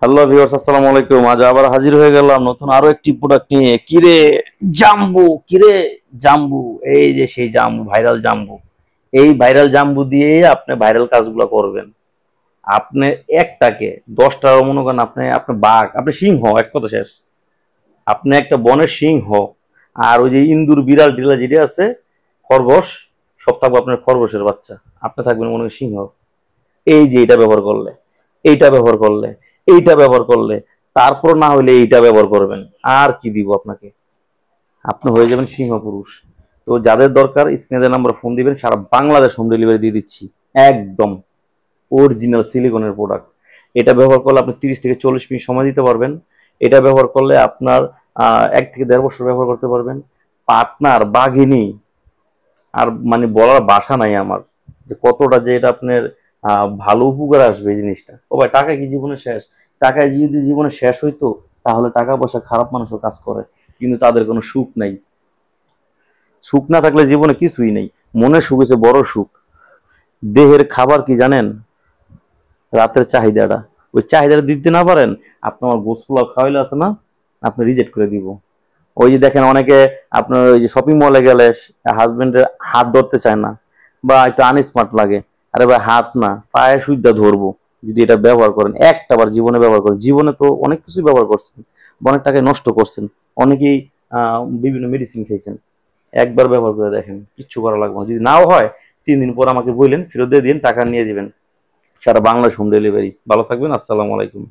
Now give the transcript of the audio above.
Hello viewers, আসসালামু আলাইকুম। আজ আবার হাজির হয়ে গেলাম নতুন আরো একটি প্রোডাক্ট নিয়ে। কিরে জাম্বু, এই যে সেই জাম্বু, ভাইরাল জাম্বু। এই ভাইরাল জাম্বু দিয়ে আপনি ভাইরাল কাজগুলো করবেন। আপনি একটাকে 10টা মনে করেন, আপনি আপনি বাঘ, আপনি সিংহ, এক কথা শেষ। আপনি একটা বনের সিংহ। আর ওই যে ইন্দুর, বিড়াল টিলা যেটা আছে, খরগোশ, সব থাকবে আপনার খরগোশের বাচ্চা। আপনি থাকবেন মনে করেন সিংহ। এই যে এটা ব্যবহার করলে, এইটা ব্যবহার করলে, এইটা ব্যবহার করলে, তারপর না হলে এইটা ব্যবহার করবেন। আর কি দিব আপনাকে? আপনি হয়ে যাবেন সিংহ পুরুষ। তো যাদের দরকার স্ক্রিনে নাম্বার ফোন দিবেন, সারা বাংলাদেশ হোম ডেলিভারি দিয়ে দিচ্ছি। একদম অরিজিনাল সিলিকনের প্রোডাক্ট। এটা ব্যবহার করলে আপনি 30 থেকে 40 মিনিট সময় দিতে পারবেন। এটা ব্যবহার করলে আপনার 1 থেকে 1.5 বছর ব্যবহার করতে পারবেন। পার্টনার বাঘিনী আর মানে বলার ভাষা নাই আমার, যে কতটা যে এটা আপনার ভালো উপকার আসবে এই জিনিসটা। ও ভাই, টাকা কি জীবনে শেষ? টাকা যদি জীবনে শেষ হইতো, তাহলে টাকা পয়সা খারাপ মানুষও কাজ করে, কিন্তু তাদের কোনো সুখ নাই। সুখ না থাকলে জীবনে কিছুই নেই। মনের সুখ হচ্ছে বড় সুখ। দেহের খাবার কি জানেন? রাতের চাহিদাটা। ওই চাহিদাটা দিতে না পারেন, আপনি আমার গোস পোলাও খাওয়াইলে আছে না, আপনি রিজেক্ট করে দিব। ওই যে দেখেন অনেকে, আপনার ওই যে শপিং মলে গেলে হাজবেন্ডের হাত ধরতে চায় না, বা একটু আনস্মার্ট লাগে। আরে ভাই, হাত না, পায়ে সুদ্ধা ধরবো। যদি এটা ব্যবহার করেন, একটা বার জীবনে ব্যবহার করেন, জীবনে তো অনেক কিছুই ব্যবহার করছেন, অনেক টাকায় নষ্ট করছেন, অনেকেই বিভিন্ন মেডিসিন খেয়েছেন। একবার ব্যবহার করে দেখেন, কিচ্ছু করা লাগবে না। যদি নাও হয়, 3 দিন পর আমাকে বললেন, ফেরত দিয়ে দিন, টাকা নিয়ে দিবেন। সারা বাংলাদেশ হোম ডেলিভারি। ভালো থাকবেন, আসসালামু আলাইকুম।